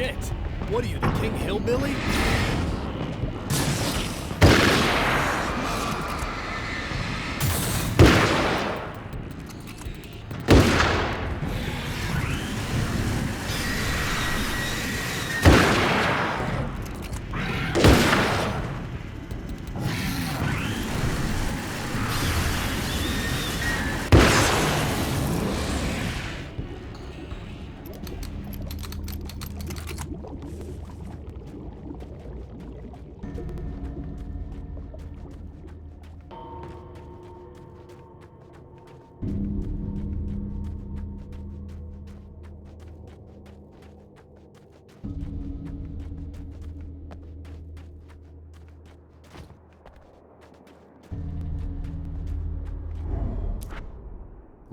shit! What are you, the King Hillbilly?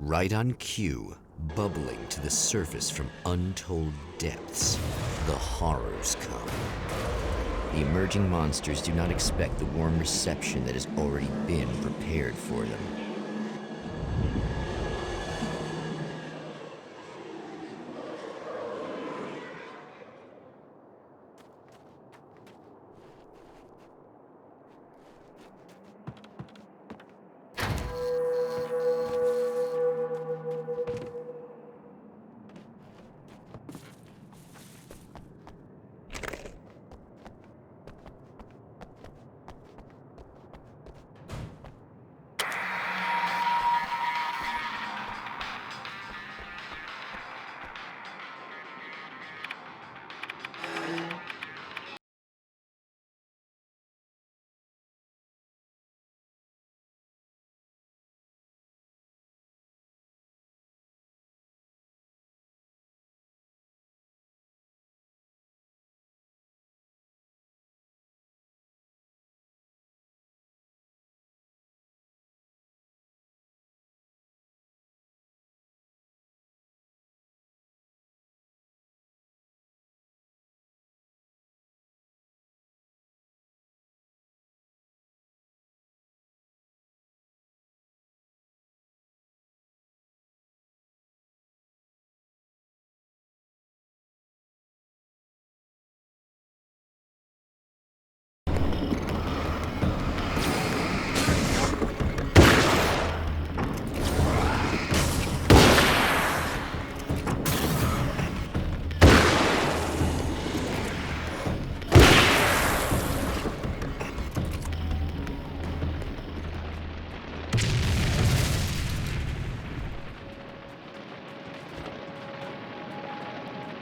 Right on cue, bubbling to the surface from untold depths, the horrors come. The emerging monsters do not expect the warm reception that has already been prepared for them.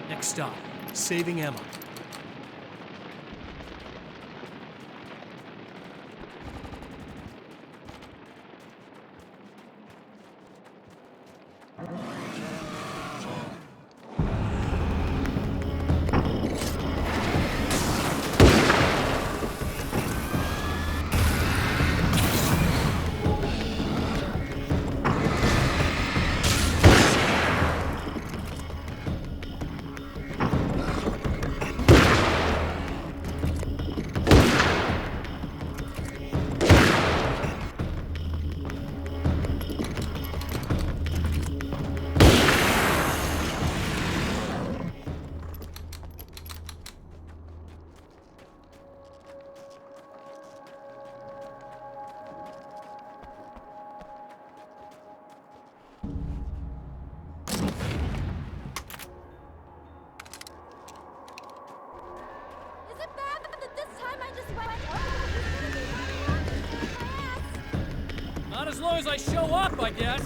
Next stop, saving Emma. Not as long as I show up, I guess.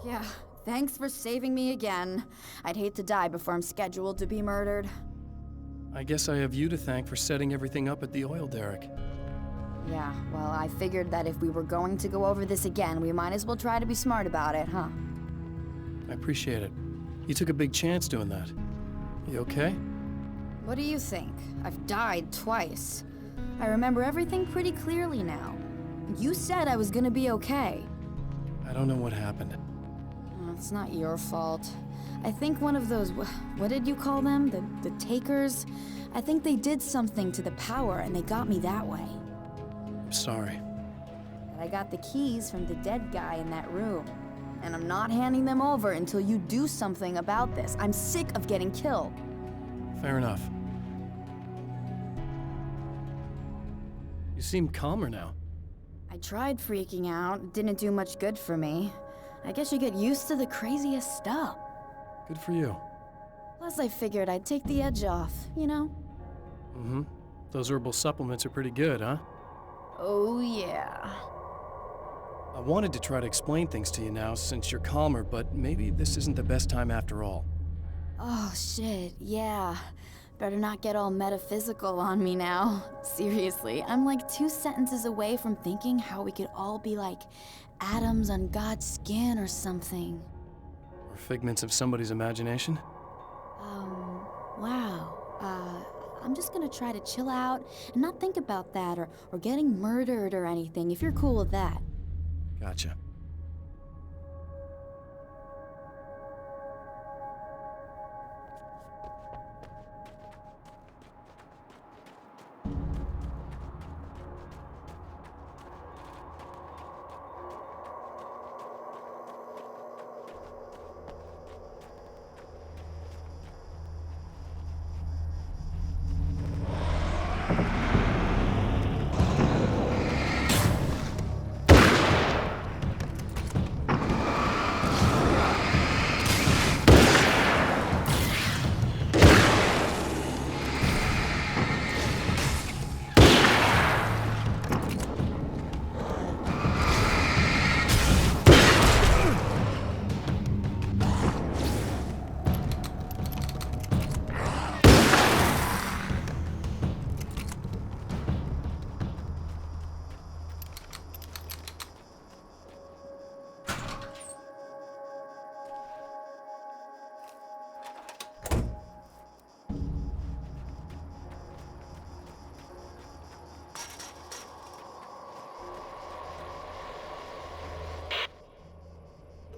Yeah, thanks for saving me again. I'd hate to die before I'm scheduled to be murdered. I guess I have you to thank for setting everything up at the oil derrick. Yeah, well, I figured that if we were going to go over this again, we might as well try to be smart about it, huh? I appreciate it. You took a big chance doing that. You okay? What do you think? I've died twice. I remember everything pretty clearly now. You said I was gonna be okay. I don't know what happened. Oh, it's not your fault. I think one of those, what did you call them? The takers? I think they did something to the power and they got me that way. I'm sorry. But I got the keys from the dead guy in that room. And I'm not handing them over until you do something about this. I'm sick of getting killed. Fair enough. You seem calmer now. I tried freaking out. It didn't do much good for me. I guess you get used to the craziest stuff. Good for you. Plus, I figured I'd take the edge off, you know? Mm-hmm. Those herbal supplements are pretty good, huh? Oh, yeah. I wanted to try to explain things to you now since you're calmer, but maybe this isn't the best time after all. Oh, shit, yeah. Better not get all metaphysical on me now. Seriously, I'm like 2 sentences away from thinking how we could all be like atoms on God's skin or something. Or figments of somebody's imagination? Wow. I'm just gonna try to chill out and not think about that or getting murdered or anything, if you're cool with that. Gotcha.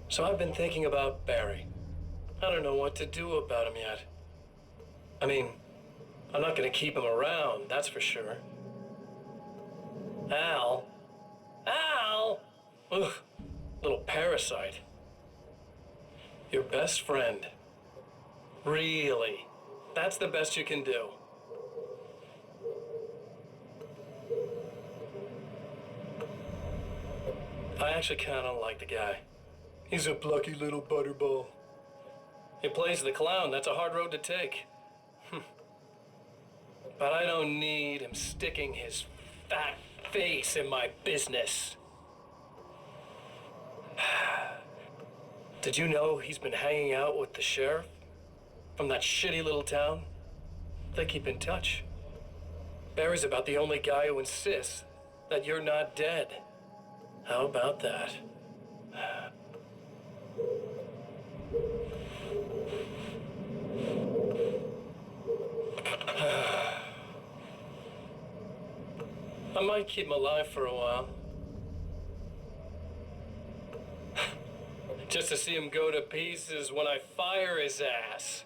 So I've been thinking about Barry. I don't know what to do about him yet. I mean, I'm not gonna keep him around, that's for sure. Al? Al? Ugh, little parasite. Your best friend. Really? That's the best you can do? I actually kinda like the guy. He's a plucky little butterball. He plays the clown. That's a hard road to take. But I don't need him sticking his fat face in my business. Did you know he's been hanging out with the sheriff from that shitty little town? They keep in touch. Barry's about the only guy who insists that you're not dead. How about that? I might keep him alive for a while. Just to see him go to pieces when I fire his ass.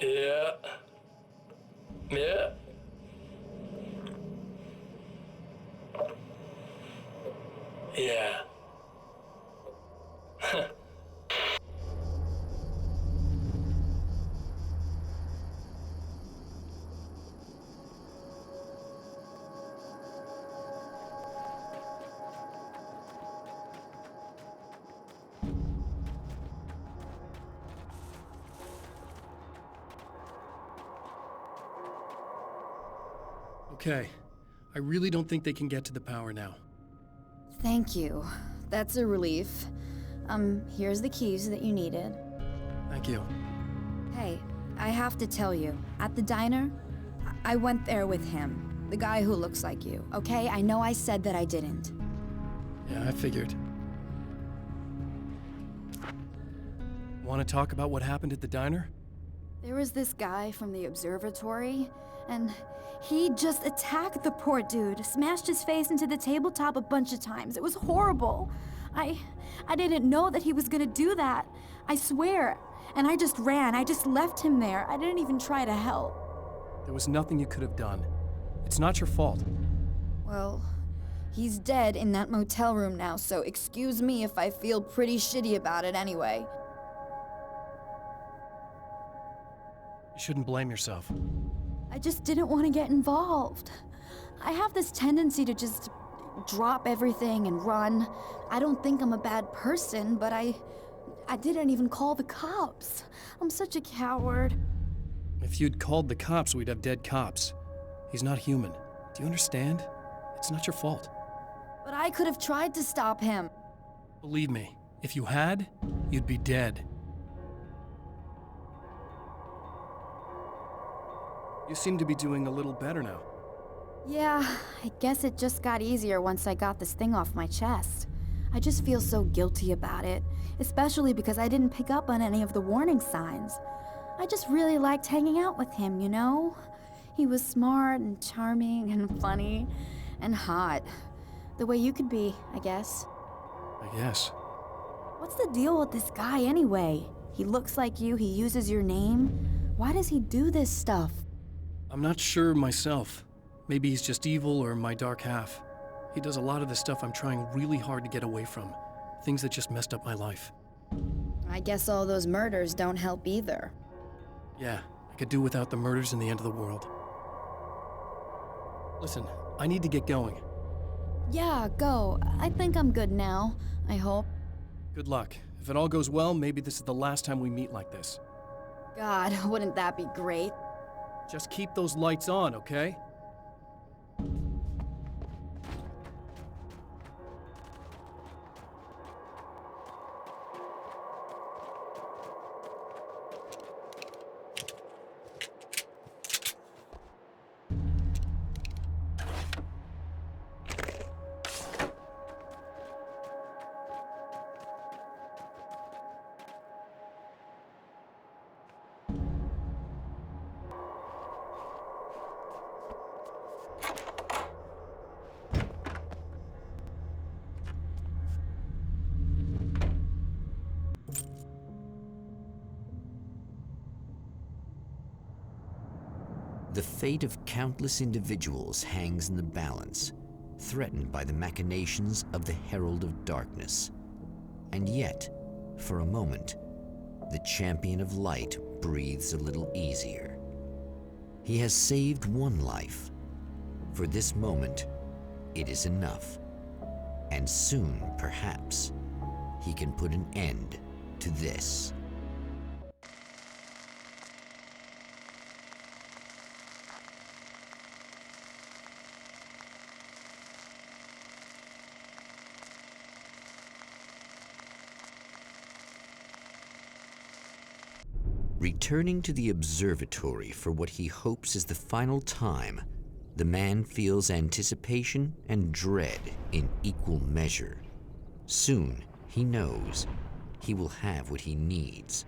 Yeah. Yeah. Yeah. Okay. I really don't think they can get to the power now. Thank you. That's a relief. Here's the keys that you needed. Thank you. Hey, I have to tell you, at the diner, I went there with him. The guy who looks like you, okay? I know I said that I didn't. Yeah, I figured. Want to talk about what happened at the diner? There was this guy from the observatory, and he just attacked the poor dude, smashed his face into the tabletop a bunch of times. It was horrible. I didn't know that he was gonna do that. I swear. And I just ran. I just left him there. I didn't even try to help. There was nothing you could have done. It's not your fault. Well, he's dead in that motel room now, so excuse me if I feel pretty shitty about it anyway. You shouldn't blame yourself. I just didn't want to get involved. I have this tendency to just drop everything and run. I don't think I'm a bad person, but I didn't even call the cops. I'm such a coward. If you'd called the cops, we'd have dead cops. He's not human. Do you understand? It's not your fault. But I could have tried to stop him. Believe me, if you had, you'd be dead. You seem to be doing a little better now. Yeah, I guess it just got easier once I got this thing off my chest. I just feel so guilty about it, especially because I didn't pick up on any of the warning signs. I just really liked hanging out with him, you know? He was smart and charming and funny and hot. The way you could be, I guess. I guess. What's the deal with this guy anyway? He looks like you, he uses your name. Why does he do this stuff? I'm not sure myself. Maybe he's just evil or my dark half. He does a lot of the stuff I'm trying really hard to get away from. Things that just messed up my life. I guess all those murders don't help either. Yeah, I could do without the murders and the end of the world. Listen, I need to get going. Yeah, go. I think I'm good now. I hope. Good luck. If it all goes well, maybe this is the last time we meet like this. God, wouldn't that be great? Just keep those lights on, okay? The fate of countless individuals hangs in the balance, threatened by the machinations of the Herald of Darkness. And yet, for a moment, the champion of light breathes a little easier. He has saved one life. For this moment, it is enough. And soon, perhaps, he can put an end to this. Returning to the observatory for what he hopes is the final time, the man feels anticipation and dread in equal measure. Soon, he knows, he will have what he needs.